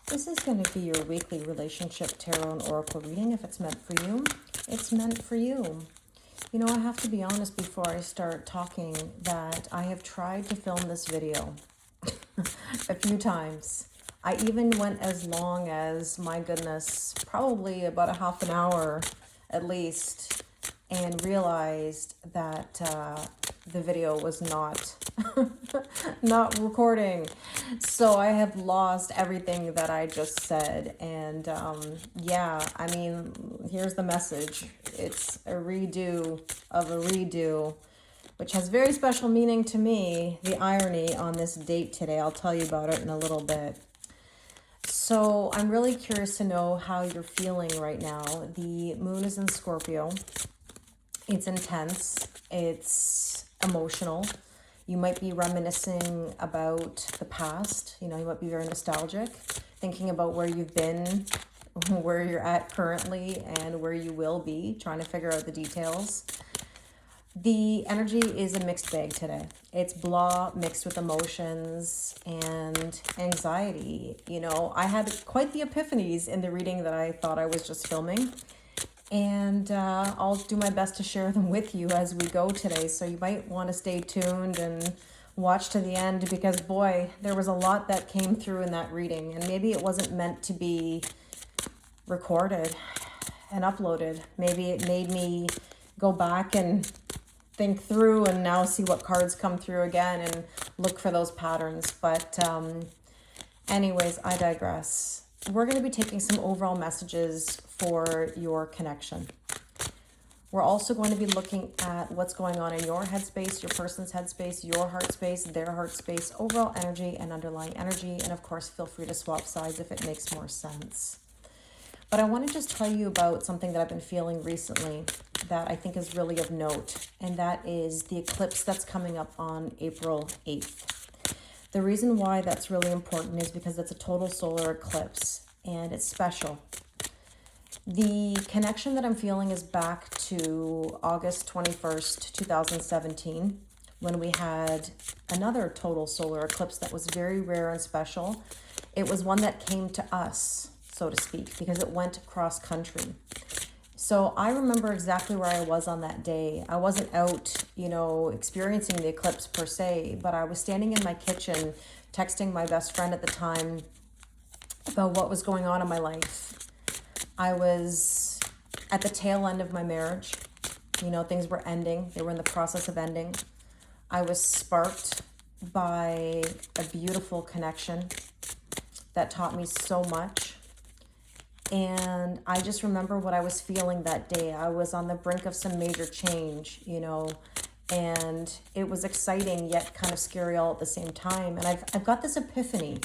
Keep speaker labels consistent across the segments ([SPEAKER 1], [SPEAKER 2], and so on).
[SPEAKER 1] This is going to be your weekly relationship tarot and oracle reading. If it's meant for you, it's meant for you. You know, I have to be honest before I start talking that I have tried to film this video a few times. I even went as long as, my goodness, probably about a half an hour at least, and realized that the video was not not recording. So I have lost everything that I just said. And yeah, I mean, here's the message. It's a redo of a redo, which has very special meaning to me. The irony on this date today, I'll tell you about it in a little bit. So I'm really curious to know how you're feeling right now. The moon is in Scorpio. It's intense. It's emotional. You might be reminiscing about the past. You know, you might be very nostalgic, thinking about where you've been, where you're at currently, and where you will be, trying to figure out the details. The energy is a mixed bag today. It's blah mixed with emotions and anxiety. You know, I had quite the epiphanies in the reading that I thought I was just filming. And I'll do my best to share them with you as we go today. So you might want to stay tuned and watch to the end because, boy, there was a lot that came through in that reading. And maybe it wasn't meant to be recorded and uploaded. Maybe it made me go back and think through and now see what cards come through again and look for those patterns. But anyways, I digress. We're going to be taking some overall messages for your connection. We're also going to be looking at what's going on in your headspace, your person's headspace, your heart space, their heart space, overall energy and underlying energy. And of course, feel free to swap sides if it makes more sense. But I want to just tell you about something that I've been feeling recently that I think is really of note. And that is the eclipse that's coming up on April 8th. The reason why that's really important is because it's a total solar eclipse and it's special. The connection that I'm feeling is back to August 21st, 2017, when we had another total solar eclipse that was very rare and special. It was one that came to us, so to speak, because it went cross country. So I remember exactly where I was on that day. I wasn't out, you know, experiencing the eclipse per se, but I was standing in my kitchen texting my best friend at the time about what was going on in my life. I was at the tail end of my marriage. You know, things were ending. They were in the process of ending. I was sparked by a beautiful connection that taught me so much. And I just remember what I was feeling that day. I was on the brink of some major change, you know, and it was exciting yet kind of scary all at the same time. And I've got this epiphany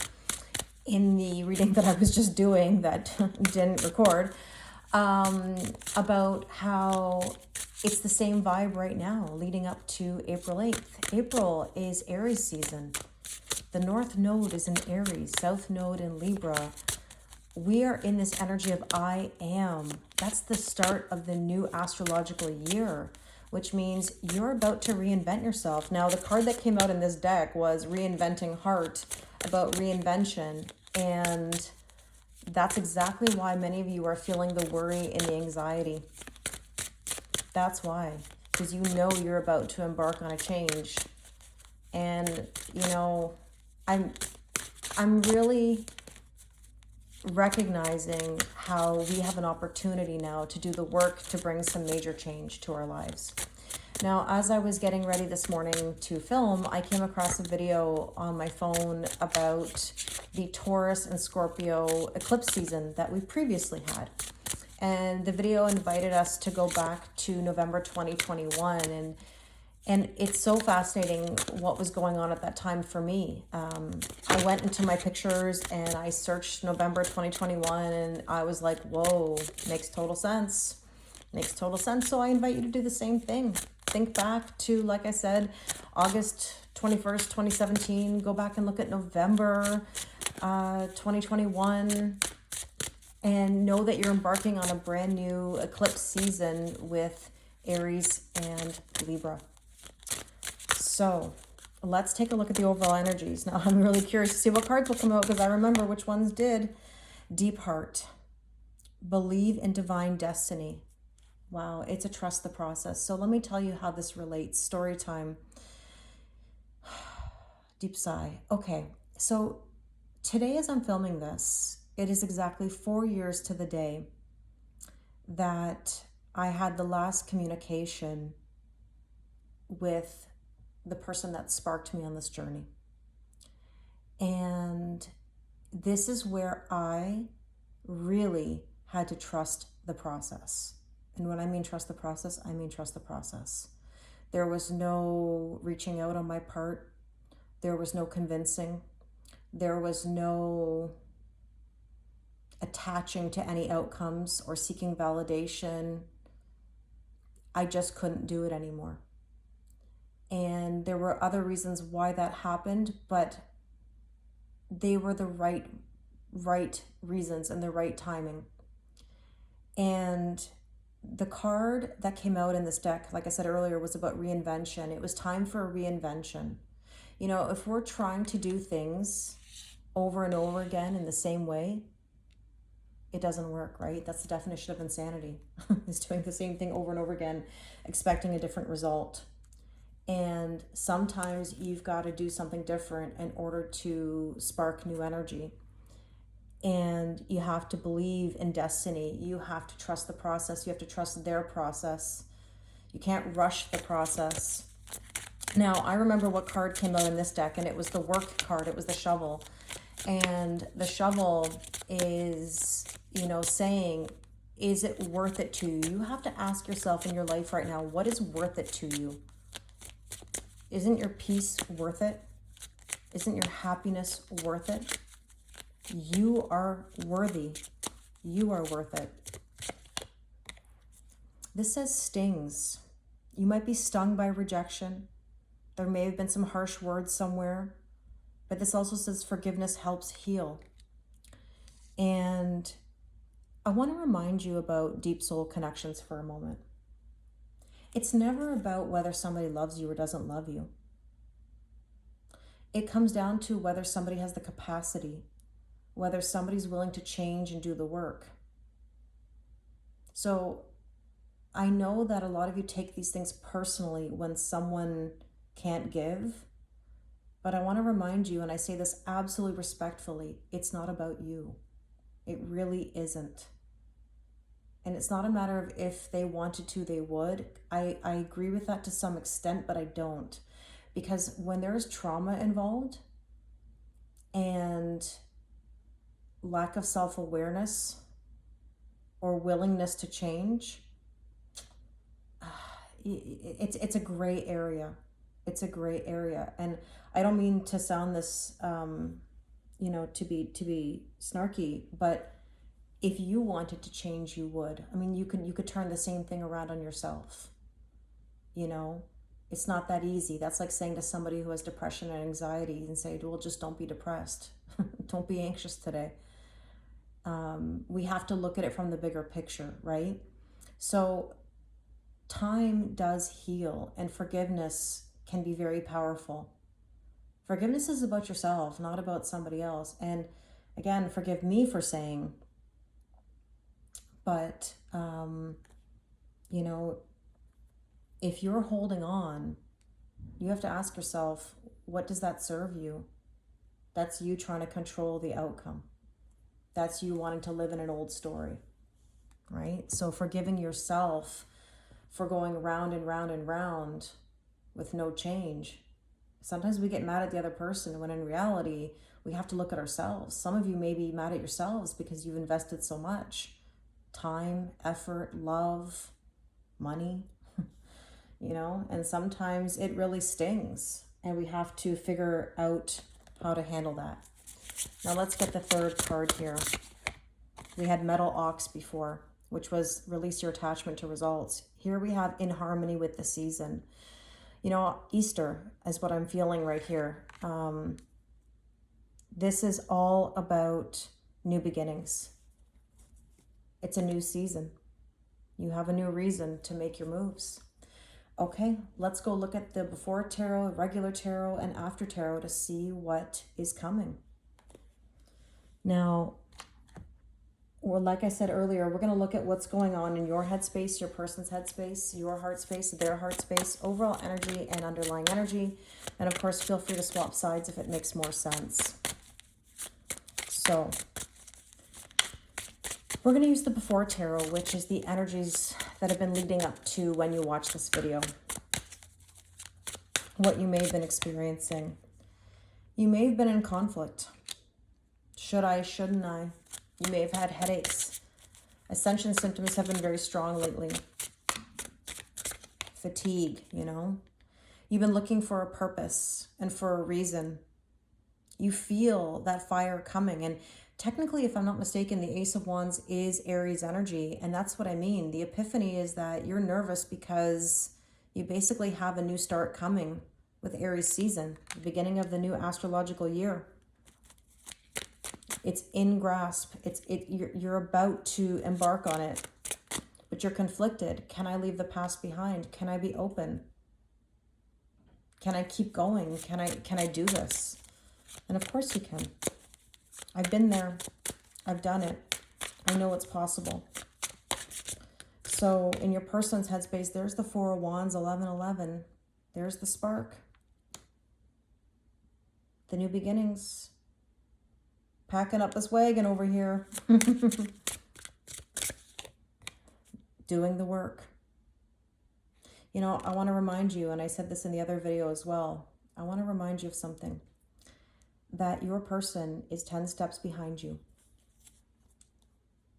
[SPEAKER 1] in the reading that I was just doing that didn't record, about how it's the same vibe right now leading up to April 8th. April is Aries season. The North Node is in Aries, South Node in Libra. We are in this energy of I am. That's the start of the new astrological year, which means you're about to reinvent yourself. Now, the card that came out in this deck was Reinventing Heart, about reinvention. And that's exactly why many of you are feeling the worry and the anxiety. That's why, because you know you're about to embark on a change. And, you know, I'm really recognizing how we have an opportunity now to do the work to bring some major change to our lives. Now, as I was getting ready this morning to film, I came across a video on my phone about the Taurus and Scorpio eclipse season that we previously had. And the video invited us to go back to November 2021. And it's so fascinating what was going on at that time for me. I went into my pictures and I searched November 2021 and I was like, whoa, makes total sense. Makes total sense. So I invite you to do the same thing. Think back to, like I said, August 21st, 2017. Go back and look at November 2021 and know that you're embarking on a brand new eclipse season with Aries and Libra. So let's take a look at the overall energies. Now, I'm really curious to see what cards will come out because I remember which ones did. Deep heart. Believe in divine destiny. Wow, it's a trust the process. So let me tell you how this relates. Story time. Deep sigh. Okay, so today as I'm filming this, it is exactly 4 years to the day that I had the last communication with the person that sparked me on this journey. And this is where I really had to trust the process. And when I mean trust the process, I mean trust the process. There was no reaching out on my part. There was no convincing. There was no attaching to any outcomes or seeking validation. I just couldn't do it anymore. And there were other reasons why that happened, but they were the right reasons and the right timing. And the card that came out in this deck, like I said earlier, was about reinvention. It was time for a reinvention. You know, if we're trying to do things over and over again in the same way, it doesn't work, right? That's the definition of insanity, is doing the same thing over and over again, expecting a different result. And sometimes you've got to do something different in order to spark new energy. And you have to believe in destiny. You have to trust the process. You have to trust their process. You can't rush the process. Now, I remember what card came out in this deck, and it was the work card. It was the shovel. And the shovel is, you know, saying, is it worth it to you? You have to ask yourself in your life right now, what is worth it to you? Isn't your peace worth it? Isn't your happiness worth it? You are worthy. You are worth it. This says stings. You might be stung by rejection. There may have been some harsh words somewhere, but this also says forgiveness helps heal. And I want to remind you about deep soul connections for a moment. It's never about whether somebody loves you or doesn't love you. It comes down to whether somebody has the capacity, whether somebody's willing to change and do the work. So I know that a lot of you take these things personally when someone can't give, but I want to remind you, and I say this absolutely respectfully, it's not about you. It really isn't. And it's not a matter of if they wanted to, they would. I agree with that to some extent, but I don't. Because when there's trauma involved and lack of self-awareness or willingness to change, it's a gray area. It's a gray area. And I don't mean to sound this, you know, to be snarky, but if you wanted to change, you would. I mean, you could turn the same thing around on yourself. You know, it's not that easy. That's like saying to somebody who has depression and anxiety and say, well, just don't be depressed. Don't be anxious today. We have to look at it from the bigger picture, right? So time does heal, and forgiveness can be very powerful. Forgiveness is about yourself, not about somebody else. And again, forgive me for saying, but, you know, if you're holding on, you have to ask yourself, what does that serve you? That's you trying to control the outcome. That's you wanting to live in an old story, right? So forgiving yourself for going round and round and round with no change. Sometimes we get mad at the other person when in reality, we have to look at ourselves. Some of you may be mad at yourselves because you've invested so much time, effort, love, money, you know, and sometimes it really stings and we have to figure out how to handle that. Now let's get the third card here. We had Metal Ox before, which was release your attachment to results. Here we have in harmony with the season. You know, Easter is what I'm feeling right here. This is all about new beginnings. It's a new season. You have a new reason to make your moves. Okay, let's go look at the before tarot, regular tarot, and after tarot to see what is coming. Now, or like I said earlier, we're going to look at what's going on in your headspace, your person's headspace, your heart space, their heart space, overall energy and underlying energy. And of course, feel free to swap sides if it makes more sense. So we're going to use the before tarot, which is the energies that have been leading up to when you watch this video. What you may have been experiencing. You may have been in conflict. Should I, shouldn't I? You may have had headaches. Ascension symptoms have been very strong lately. Fatigue, you know. You've been looking for a purpose and for a reason. You feel that fire coming. And technically, if I'm not mistaken, the Ace of Wands is Aries energy. And that's what I mean. The epiphany is that you're nervous because you basically have a new start coming with Aries season, the beginning of the new astrological year. It's in grasp. You're about to embark on it, but you're conflicted. Can I leave the past behind? Can I be open? Can I keep going? Can I do this? And of course you can. I've been there. I've done it. I know it's possible. So in your person's headspace, there's the Four of Wands, 1111. There's the spark. The new beginnings. Packing up this wagon over here. Doing the work. You know, I want to remind you, and I said this in the other video as well, I want to remind you of something. That your person is 10 steps behind you.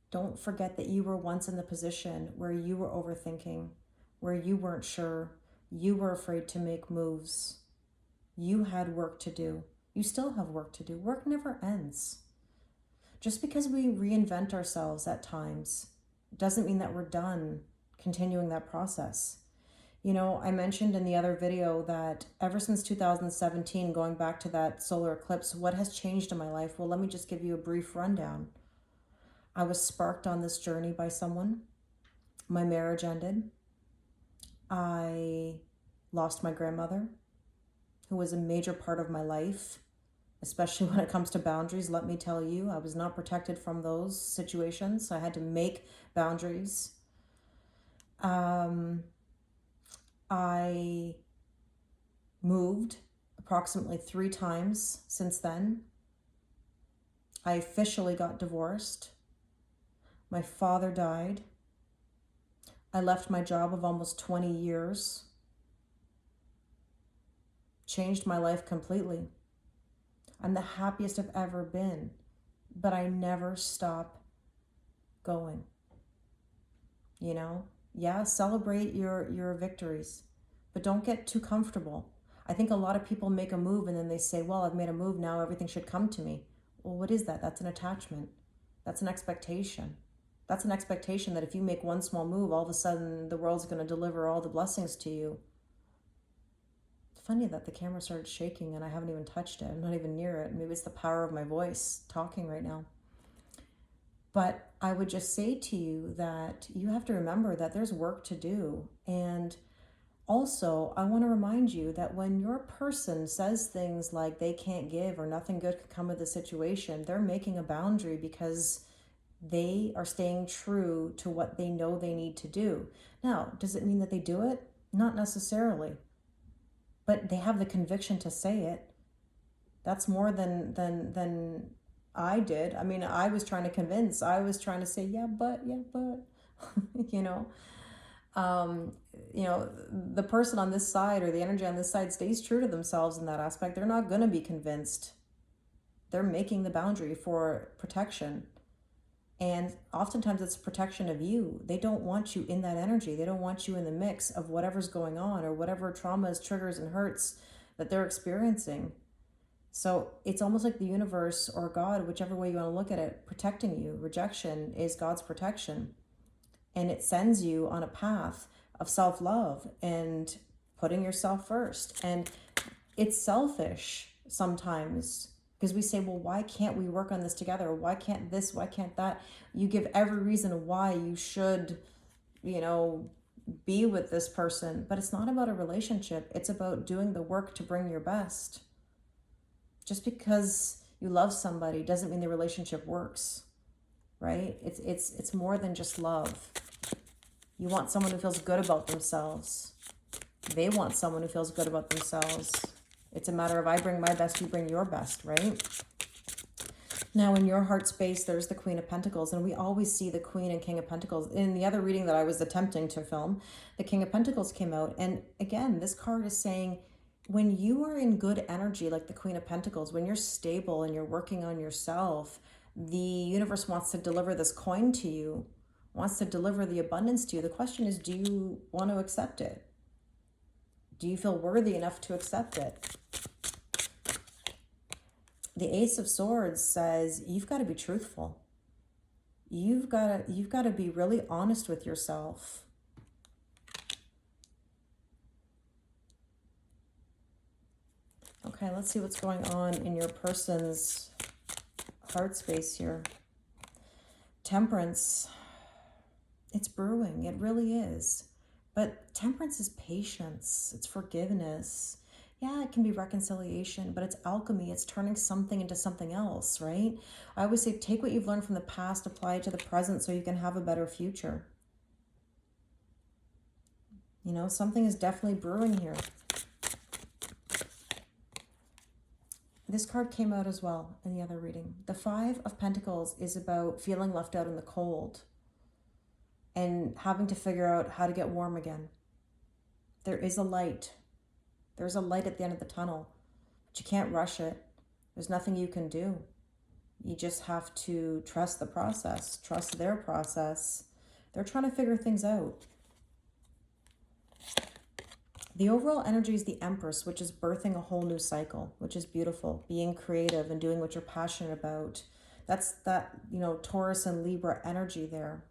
[SPEAKER 1] Don't forget that you were once in the position where you were overthinking, where you weren't sure, you were afraid to make moves. You had work to do. You still have work to do. Work never ends. Just because we reinvent ourselves at times doesn't mean that we're done continuing that process. You know, I mentioned in the other video that ever since 2017, going back to that solar eclipse, what has changed in my life? Well, let me just give you a brief rundown. I was sparked on this journey by someone. My marriage ended. I lost my grandmother, who was a major part of my life, especially when it comes to boundaries. Let me tell you, I was not protected from those situations. So I had to make boundaries. I moved approximately 3 times since then. I officially got divorced. My father died. I left my job of almost 20 years. Changed my life completely. I'm the happiest I've ever been, but I never stop going. You know? Yeah, celebrate your victories, but don't get too comfortable. I think a lot of people make a move and then they say, well, I've made a move, now everything should come to me. Well, what is that? That's an attachment. That's an expectation. That's an expectation that if you make one small move, all of a sudden the world's going to deliver all the blessings to you. It's funny that the camera started shaking and I haven't even touched it. I'm not even near it. Maybe it's the power of my voice talking right now. But I would just say to you that you have to remember that there's work to do. And also, I want to remind you that when your person says things like they can't give or nothing good could come of the situation, they're making a boundary because they are staying true to what they know they need to do. Now, does it mean that they do it? Not necessarily. But they have the conviction to say it. That's more than I did. I mean, I was trying to convince. I was trying to say, yeah, but, you know, the person on this side or the energy on this side stays true to themselves in that aspect. They're not going to be convinced. They're making the boundary for protection. And oftentimes it's protection of you. They don't want you in that energy. They don't want you in the mix of whatever's going on or whatever traumas, triggers, and hurts that they're experiencing. So it's almost like the universe or God, whichever way you want to look at it, protecting you. Rejection is God's protection. And it sends you on a path of self-love and putting yourself first. And it's selfish sometimes because we say, well, why can't we work on this together? Why can't this? Why can't that? You give every reason why you should, be with this person, but it's not about a relationship. It's about doing the work to bring your best. Just because you love somebody doesn't mean the relationship works, right? It's more than just love. You want someone who feels good about themselves. They want someone who feels good about themselves. It's a matter of I bring my best, you bring your best, right? Now, in your heart space, there's the Queen of Pentacles, and we always see the Queen and King of Pentacles. In the other reading that I was attempting to film, the King of Pentacles came out, and again, this card is saying, when you are in good energy, like the Queen of Pentacles, when you're stable and you're working on yourself, the universe wants to deliver this coin to you, wants to deliver the abundance to you. The question is, do you want to accept it? Do you feel worthy enough to accept it? The Ace of Swords says you've got to be truthful. You've got to be really honest with yourself. Okay, let's see what's going on in your person's heart space here. Temperance. It's brewing. It really is. But temperance is patience. It's forgiveness. Yeah, it can be reconciliation, but it's alchemy. It's turning something into something else, right? I always say, take what you've learned from the past, apply it to the present so you can have a better future. You know, something is definitely brewing here. This card came out as well in the other reading. The Five of Pentacles is about feeling left out in the cold and having to figure out how to get warm again. There is a light. There's a light at the end of the tunnel, but you can't rush it. There's nothing you can do. You just have to trust the process, trust their process. They're trying to figure things out. The overall energy is the Empress, which is birthing a whole new cycle, which is beautiful. Being creative and doing what you're passionate about. That's that, you know, Taurus and Libra energy there.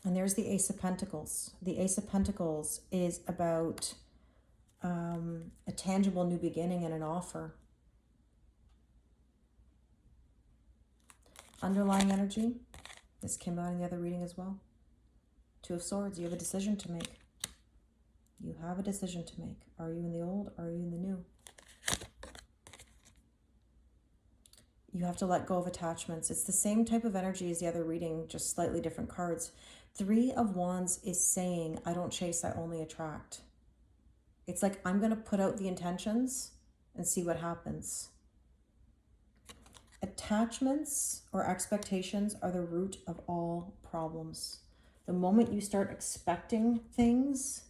[SPEAKER 1] And there's the Ace of Pentacles. The Ace of Pentacles is about a tangible new beginning and an offer. Underlying energy. This came out in the other reading as well. Two of Swords. You have a decision to make. You have a decision to make. Are you in the old? Or are you in the new? You have to let go of attachments. It's the same type of energy as the other reading, just slightly different cards. Three of Wands is saying, I don't chase, I only attract. It's like, I'm going to put out the intentions and see what happens. Attachments or expectations are the root of all problems. The moment you start expecting things,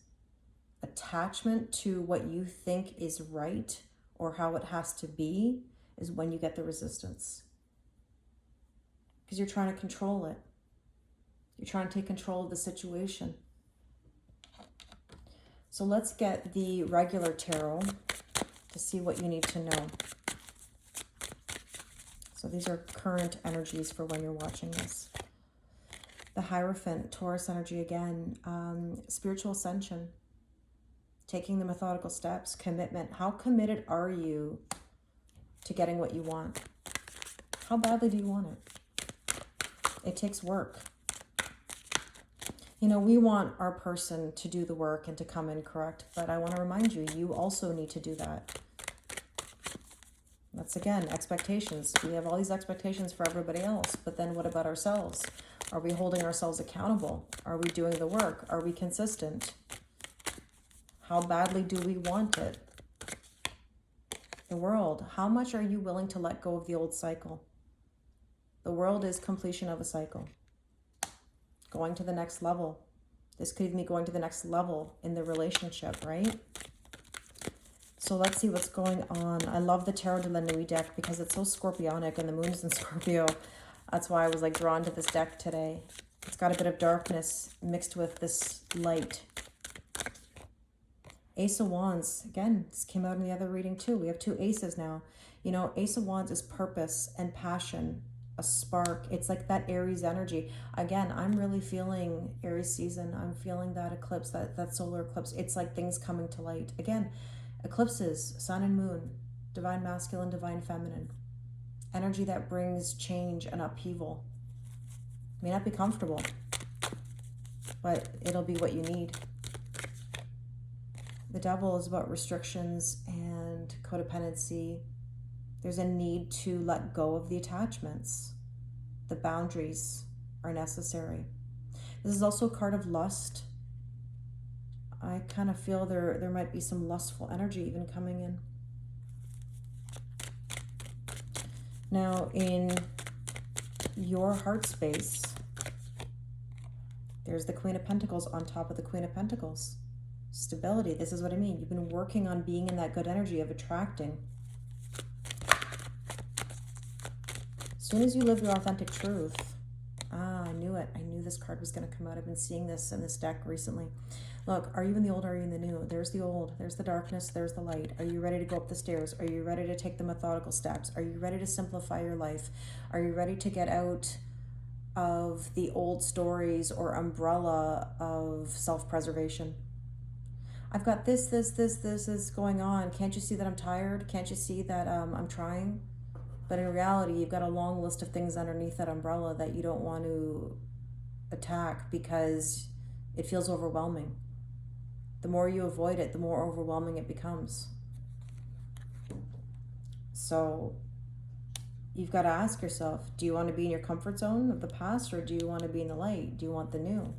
[SPEAKER 1] attachment to what you think is right or how it has to be is when you get the resistance. Because you're trying to control it. You're trying to take control of the situation. So let's get the regular tarot to see what you need to know. So these are current energies for when you're watching this. The Hierophant, Taurus energy again, spiritual ascension, taking the methodical steps, commitment. How committed are you to getting what you want? How badly do you want it? It takes work. You know, we want our person to do the work and to come in correct, but I want to remind you, you also need to do that. That's, again, expectations. We have all these expectations for everybody else, but then what about ourselves? Are we holding ourselves accountable? Are we doing the work? Are we consistent? How badly do we want it? The world, how much are you willing to let go of the old cycle? The world is completion of a cycle. Going to the next level. This could even be going to the next level in the relationship, right? So let's see what's going on. I love the Tarot de la Nuit deck because it's so scorpionic and the moon's in Scorpio. That's why I was like drawn to this deck today. It's got a bit of darkness mixed with this light. Ace of Wands. Again, this came out in the other reading too. We have two aces now. You know, Ace of Wands is purpose and passion. A spark. It's like that Aries energy. Again, I'm really feeling Aries season. I'm feeling that eclipse, that solar eclipse. It's like things coming to light. Again, eclipses, sun and moon, divine masculine, divine feminine. Energy that brings change and upheaval. May not be comfortable. but it'll be what you need. The Devil is about restrictions and codependency. There's a need to let go of the attachments. The boundaries are necessary. This is also a card of lust. I kind of feel there might be some lustful energy even coming in. Now, in your heart space, there's the Queen of Pentacles on top of the Queen of Pentacles. Stability. This is what I mean. You've been working on being in that good energy of attracting. As soon as you live your authentic truth, I knew it. I knew this card was going to come out. I've been seeing this in this deck recently. Look, are you in the old, are you in the new? There's the old, there's the darkness, there's the light. Are you ready to go up the stairs? Are you ready to take the methodical steps? Are you ready to simplify your life? Are you ready to get out of the old stories or umbrella of self-preservation? I've got this is going on. Can't you see that I'm tired? Can't you see that I'm trying? But in reality, you've got a long list of things underneath that umbrella that you don't want to attack because it feels overwhelming. The more you avoid it, the more overwhelming it becomes. So you've got to ask yourself, do you want to be in your comfort zone of the past, or do you want to be in the light? Do you want the new?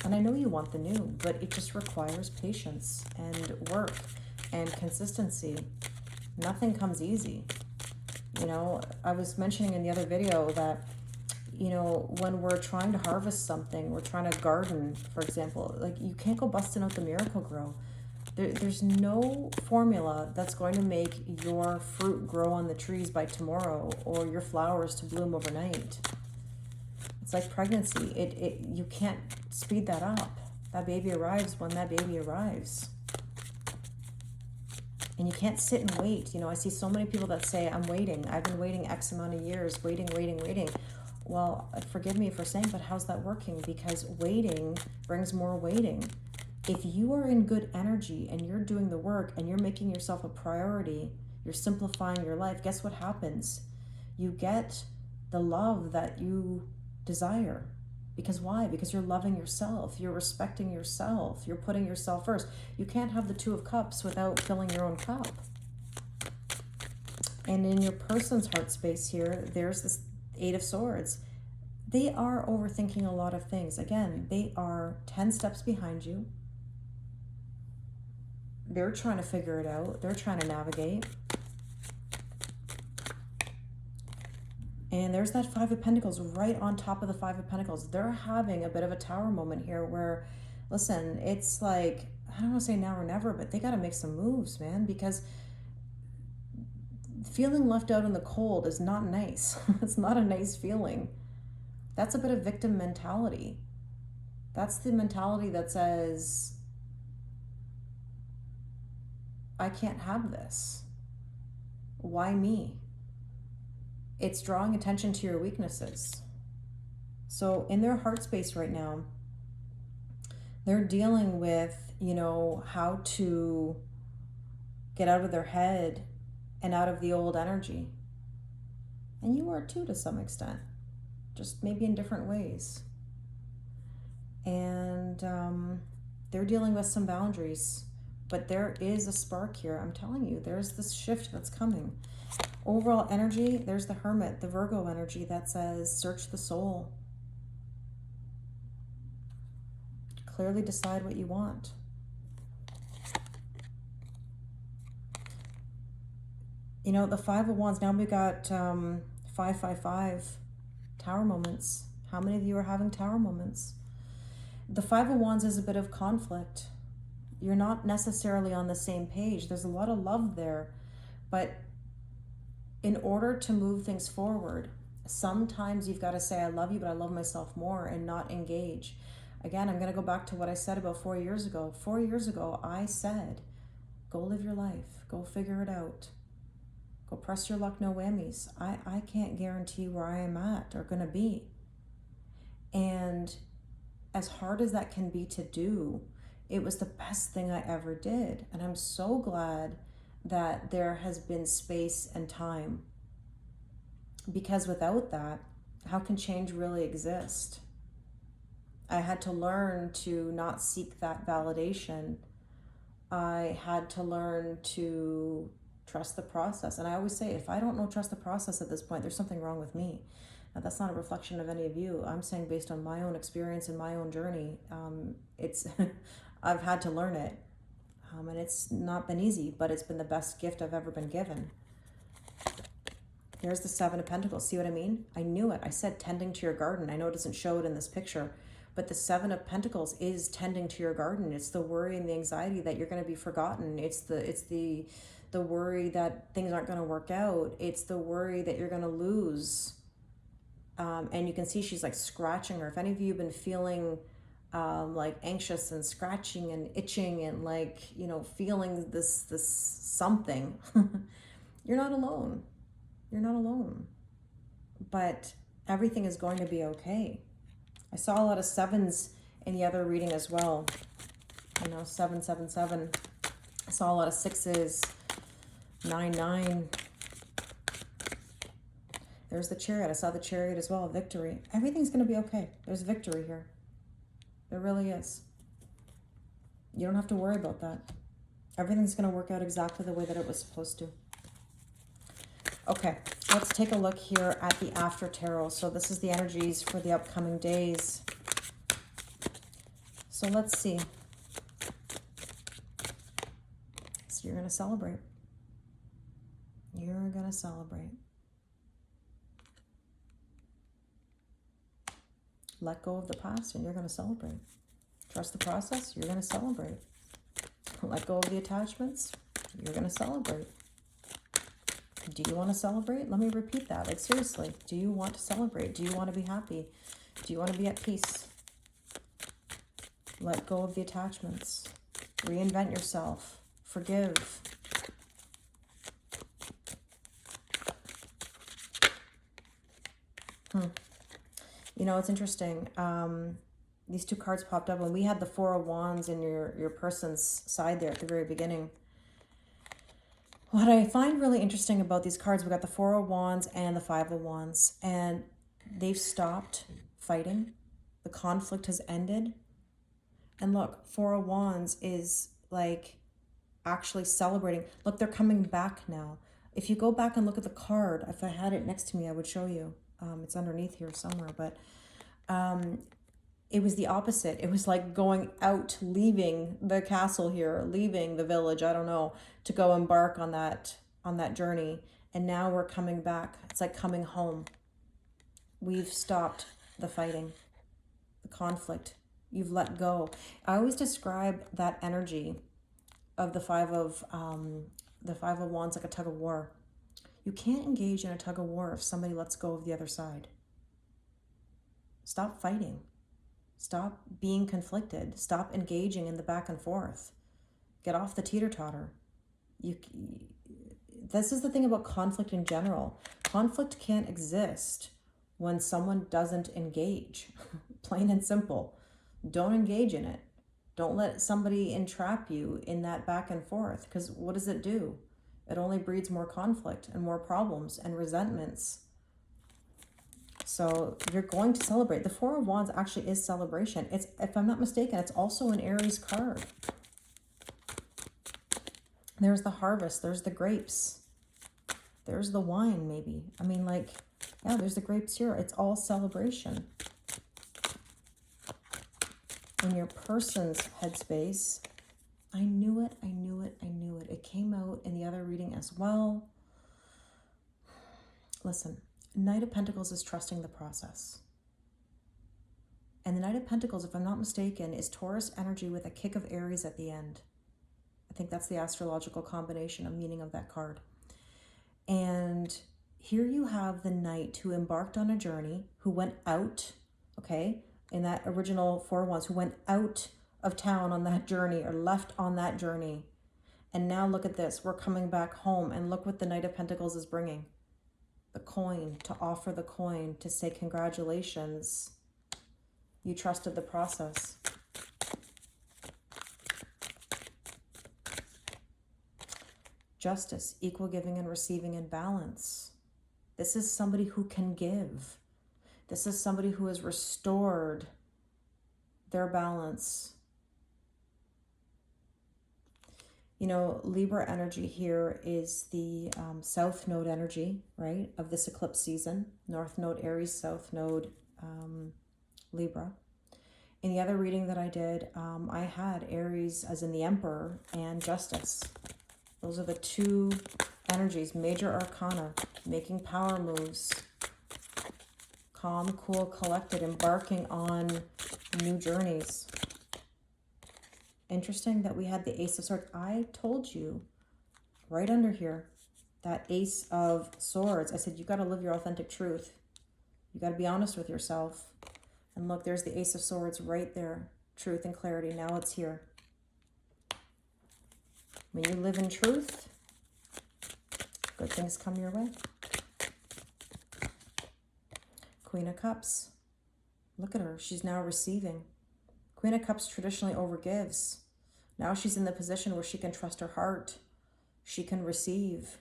[SPEAKER 1] And I know you want the new, but it just requires patience and work and consistency. Nothing comes easy. You know, I was mentioning in the other video that, you know, when we're trying to harvest something, we're trying to garden, for example, like you can't go busting out the Miracle-Gro. There's no formula that's going to make your fruit grow on the trees by tomorrow or your flowers to bloom overnight. It's like pregnancy. You can't speed that up. That baby arrives when that baby arrives. And you can't sit and wait. You know, I see so many people that say, I'm waiting. I've been waiting X amount of years, waiting. Well, forgive me for saying, but how's that working? Because waiting brings more waiting. If you are in good energy and you're doing the work and you're making yourself a priority, you're simplifying your life, guess what happens? You get the love that you desire. Because why? Because you're loving yourself. You're respecting yourself. You're putting yourself first. You can't have the Two of Cups without filling your own cup. And in your person's heart space here, there's this Eight of Swords. They are overthinking a lot of things. Again, they are 10 steps behind you. They're trying to figure it out. They're trying to navigate. And there's that Five of Pentacles right on top of the Five of Pentacles. They're having a bit of a tower moment here where, listen, it's like, I don't want to say now or never, but they got to make some moves, man, because feeling left out in the cold is not nice. It's not a nice feeling. That's a bit of victim mentality. That's the mentality that says, I can't have this. Why me? It's drawing attention to your weaknesses. So in their heart space right now, they're dealing with, you know, how to get out of their head and out of the old energy. And you are too, to some extent, just maybe in different ways. And they're dealing with some boundaries, but there is a spark here. I'm telling you, there's this shift that's coming. Overall energy, there's the Hermit, the Virgo energy that says, search the soul. Clearly decide what you want. You know, the Five of Wands, now we got 555 tower moments. How many of you are having tower moments? The Five of Wands is a bit of conflict. You're not necessarily on the same page. There's a lot of love there, but in order to move things forward, sometimes you've got to say, I love you, but I love myself more, and not engage. Again, I'm going to go back to what I said about 4 years ago. 4 years ago, I said, go live your life. Go figure it out. Go press your luck, no whammies. I can't guarantee where I am at or going to be. And as hard as that can be to do, it was the best thing I ever did. And I'm so glad that there has been space and time. Because without that, how can change really exist? I had to learn to not seek that validation. I had to learn to trust the process. And I always say, if I don't know trust the process at this point, there's something wrong with me. Now, that's not a reflection of any of you. I'm saying based on my own experience and my own journey, it's I've had to learn it. And it's not been easy, but it's been the best gift I've ever been given. Here's the Seven of Pentacles. See what I mean? I knew it. I said tending to your garden. I know it doesn't show it in this picture, but the Seven of Pentacles is tending to your garden. It's the worry and the anxiety that you're going to be forgotten. It's the worry that things aren't going to work out. It's the worry that you're going to lose. And you can see she's like scratching her. If any of you have been feeling like anxious and scratching and itching and like, you know, feeling this something, you're not alone. You're not alone. But everything is going to be okay. I saw a lot of sevens in the other reading as well. You know, 777. I saw a lot of sixes, 99. There's the Chariot. I saw the Chariot as well. Victory. Everything's going to be okay. There's victory here. There really is. You don't have to worry about that. Everything's going to work out exactly the way that it was supposed to. Okay, let's take a look here at the After Tarot. So this is the energies for the upcoming days. So let's see. So you're going to celebrate. You're going to celebrate. Let go of the past and you're going to celebrate. Trust the process, you're going to celebrate. Let go of the attachments, you're going to celebrate. Do you want to celebrate? Let me repeat that. Like, seriously, do you want to celebrate? Do you want to be happy? Do you want to be at peace? Let go of the attachments. Reinvent yourself. Forgive. You know, it's interesting. These two cards popped up and we had the Four of Wands in your person's side there at the very beginning. What I find really interesting about these cards, we got the Four of Wands and the Five of Wands, and they've stopped fighting. The conflict has ended. And look, Four of Wands is like actually celebrating. Look, they're coming back now. If you go back and look at the card, if I had it next to me, I would show you. It's underneath here somewhere, but it was the opposite. It was like going out, leaving the castle here, leaving the village, I don't know, to go embark on that journey. And now we're coming back. It's like coming home. We've stopped the fighting, the conflict. You've let go. I always describe that energy of the Five of Wands like a tug of war. You can't engage in a tug of war if somebody lets go of the other side. Stop fighting. Stop being conflicted. Stop engaging in the back and forth. Get off the teeter-totter. This is the thing about conflict in general. Conflict can't exist when someone doesn't engage. Plain and simple. Don't engage in it. Don't let somebody entrap you in that back and forth, because what does it do? It only breeds more conflict and more problems and resentments. So you're going to celebrate. The Four of Wands actually is celebration. It's, if I'm not mistaken, it's also an Aries card. There's the harvest. There's the grapes. There's the wine, maybe. I mean, like, yeah, there's the grapes here. It's all celebration. In your person's headspace, I knew it, I knew it, I knew it. It came out in the other reading as well. Listen, Knight of Pentacles is trusting the process. And the Knight of Pentacles, if I'm not mistaken, is Taurus energy with a kick of Aries at the end. I think that's the astrological combination of meaning of that card. And here you have the Knight who embarked on a journey, who went out, okay, in that original Four of Wands, who went out of town on that journey or left on that journey. And now look at this. We're coming back home, and look what the Knight of Pentacles is bringing. The coin, to offer the coin, to say congratulations. You trusted the process. Justice, equal giving and receiving in balance. This is somebody who can give. This is somebody who is restored their balance. You know, Libra energy here is the south node energy, right, of this eclipse season. North node Aries, south node Libra. In the other reading that I did, I had Aries as in the Emperor and Justice. Those are the two energies, major arcana, making power moves, calm, cool, collected, embarking on new journeys. Interesting that we had the Ace of Swords. I told you right under here, that Ace of Swords. I said, you got to live your authentic truth. You got to be honest with yourself. And look, there's the Ace of Swords right there. Truth and clarity. Now it's here. When you live in truth, good things come your way. Queen of Cups. Look at her. She's now receiving. Queen of Cups traditionally overgives. Now she's in the position where she can trust her heart. She can receive.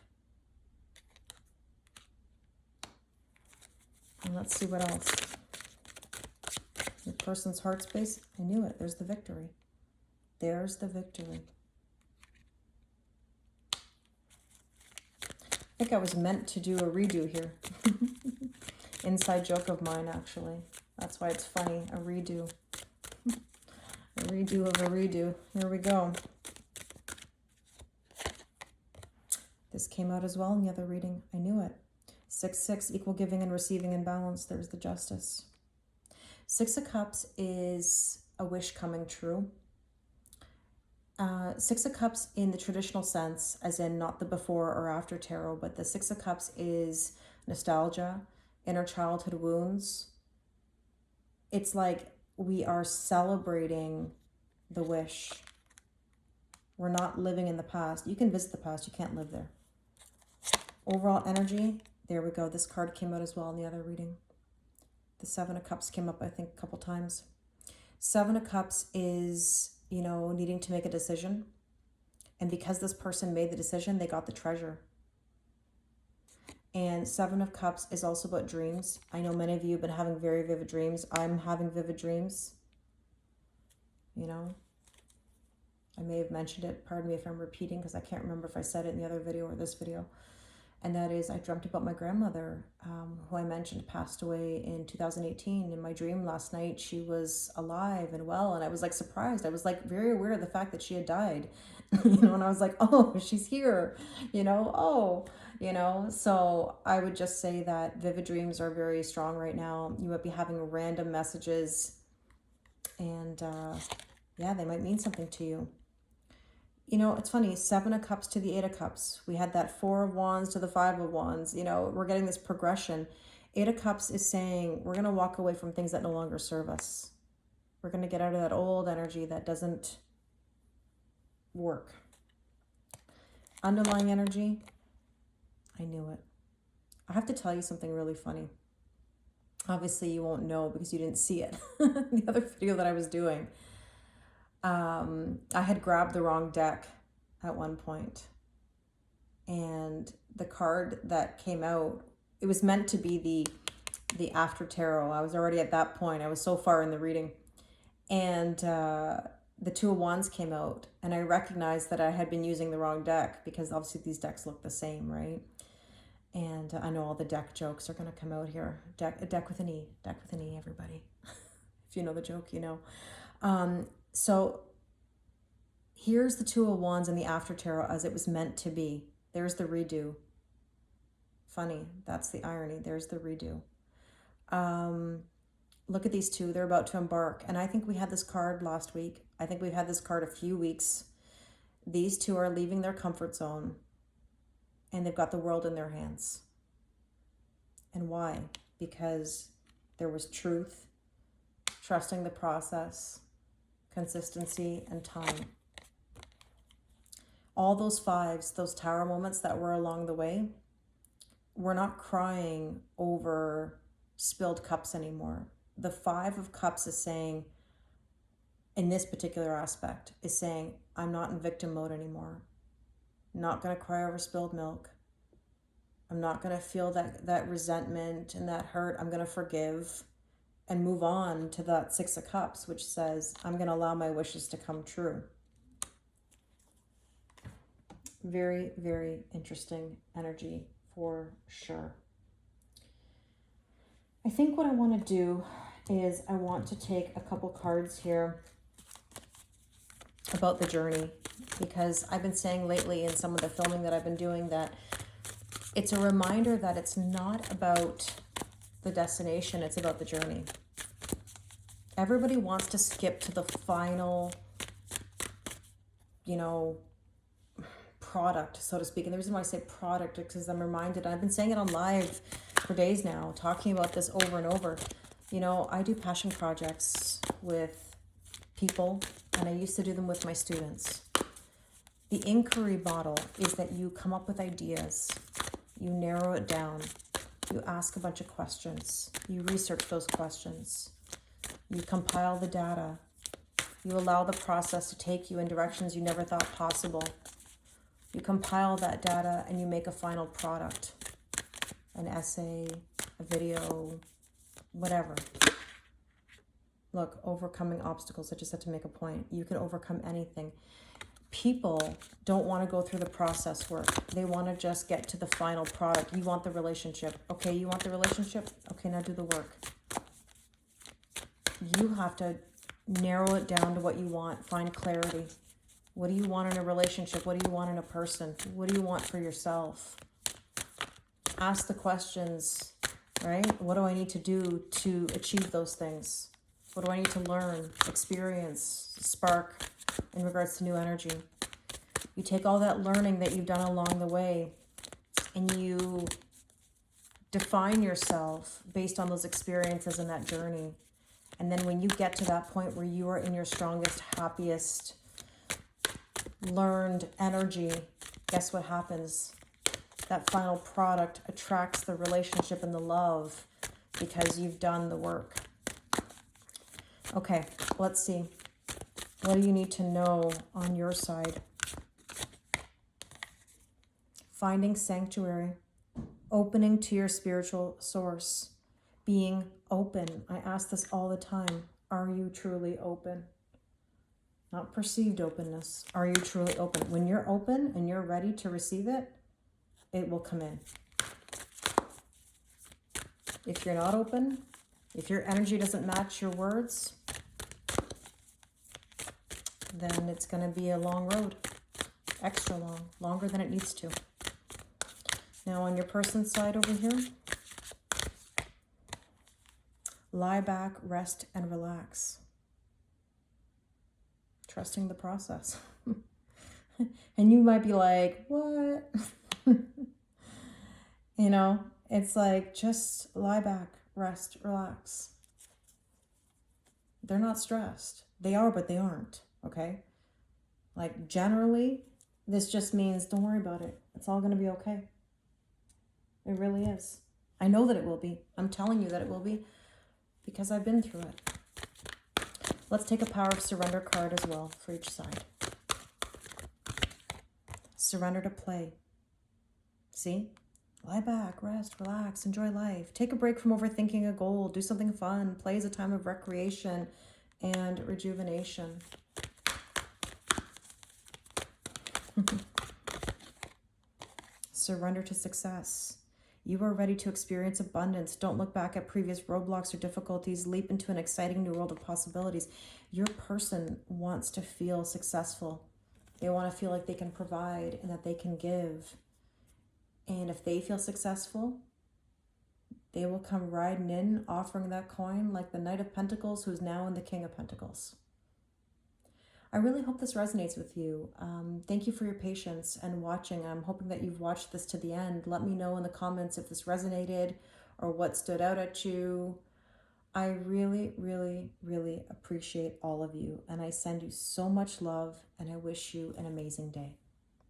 [SPEAKER 1] And let's see what else. Your person's heart space. I knew it. There's the victory. There's the victory. I think I was meant to do a redo here. Inside joke of mine, actually. That's why it's funny. A redo. A redo of a redo. Here we go. This came out as well in the other reading. I knew it. 6-6, equal giving and receiving in balance. There's the Justice. 6 of Cups is a wish coming true. 6 of Cups in the traditional sense, as in not the before or after tarot, but the 6 of Cups is nostalgia, inner childhood wounds. It's like we are celebrating the wish. We're not living in the past. You can visit the past, you can't live there. Overall energy, there we go. This card came out as well in the other reading. The 7 of Cups came up, I think, a couple times. 7 of Cups is, you know, needing to make a decision. And because this person made the decision, they got the treasure. And 7 of Cups is also about dreams. I know many of you have been having very vivid dreams. I'm having vivid dreams. You know, I may have mentioned it. Pardon me if I'm repeating, because I can't remember if I said it in the other video or this video. And that is, I dreamt about my grandmother, who I mentioned passed away in 2018. In my dream last night, she was alive and well. And I was like surprised. I was like very aware of the fact that she had died, you know, and I was like, oh, she's here, you know, oh, you know. So I would just say that vivid dreams are very strong right now. You might be having random messages and yeah, they might mean something to you. You know, it's funny, 7 of Cups to the 8 of Cups. We had that 4 of Wands to the 5 of Wands. You know, we're getting this progression. 8 of Cups is saying we're going to walk away from things that no longer serve us. We're going to get out of that old energy that doesn't work. Underlying energy, I knew it. I have to tell you something really funny. Obviously, you won't know because you didn't see it. The other video that I was doing. I had grabbed the wrong deck at one point, and the card that came out, it was meant to be the after tarot. I was already at that point. I was so far in the reading, and the 2 of Wands came out, and I recognized that I had been using the wrong deck because obviously these decks look the same, right? And I know all the deck jokes are going to come out here. A deck with an E, everybody. If you know the joke, you know. So here's the 2 of Wands in the after tarot as it was meant to be. There's the redo. Funny, that's the irony. There's the redo. Look at these two. They're about to embark. And I think we had this card last week. I think we've had this card a few weeks. These two are leaving their comfort zone. And they've got the world in their hands. And why? Because there was truth, trusting the process, consistency, and time. All those 5s, those tower moments that were along the way, we're not crying over spilled cups anymore. The 5 of Cups is saying, in this particular aspect, is saying, I'm not in victim mode anymore. I'm not going to cry over spilled milk. I'm not going to feel that resentment and that hurt. I'm going to forgive. and move on to that Six of Cups, which says, I'm going to allow my wishes to come true. Very, very interesting energy for sure. I think what I want to do is I want to take a couple cards here about the journey, because I've been saying lately in some of the filming that I've been doing that it's a reminder that it's not about the destination, it's about the journey. Everybody wants to skip to the final, you know, product, so to speak. And the reason why I say product is because I'm reminded, I've been saying it on live for days now, talking about this over and over. You know, I do passion projects with people, and I used to do them with my students. The inquiry model is that you come up with ideas, you narrow it down, you ask a bunch of questions, you research those questions, you compile the data, you allow the process to take you in directions you never thought possible. You compile that data and you make a final product, an essay, a video, whatever. Look, overcoming obstacles. I just had to make a point. You can overcome anything. People don't want to go through the process work. They want to just get to the final product. You want the relationship. Okay, you want the relationship? Okay, now do the work. You have to narrow it down to what you want. Find clarity. What do you want in a relationship? What do you want in a person? What do you want for yourself? Ask the questions, right? What do I need to do to achieve those things? What do I need to learn, experience, spark in regards to new energy? You take all that learning that you've done along the way and you define yourself based on those experiences in that journey. And then when you get to that point where you are in your strongest, happiest, learned energy, guess what happens? That final product attracts the relationship and the love because you've done the work. Okay, let's see. What do you need to know on your side? Finding sanctuary, opening to your spiritual source, being open. I ask this all the time. Are you truly open? Not perceived openness. Are you truly open? When you're open and you're ready to receive it, it will come in. If you're not open, if your energy doesn't match your words, then it's going to be a long road. Extra long. Longer than it needs to. Now on your person's side over here, lie back, rest, and relax. Trusting the process. And you might be like, what? You know, it's like, just lie back, rest, relax. They're not stressed. They are, but they aren't, okay? Like, generally, this just means don't worry about it. It's all going to be okay. It really is. I know that it will be. I'm telling you that it will be because I've been through it. Let's take a Power of Surrender card as well for each side. Surrender to play. See? Lie back, rest, relax, enjoy life. Take a break from overthinking a goal. Do something fun. Play is a time of recreation and rejuvenation. Surrender to success. You are ready to experience abundance. Don't look back at previous roadblocks or difficulties. Leap into an exciting new world of possibilities. Your person wants to feel successful. They want to feel like they can provide and that they can give. And if they feel successful, they will come riding in, offering that coin like the Knight of Pentacles, who's now in the King of Pentacles. I really hope this resonates with you. Thank you for your patience and watching. I'm hoping that you've watched this to the end. Let me know in the comments if this resonated or what stood out at you. I really, really, really appreciate all of you. And I send you so much love and I wish you an amazing day.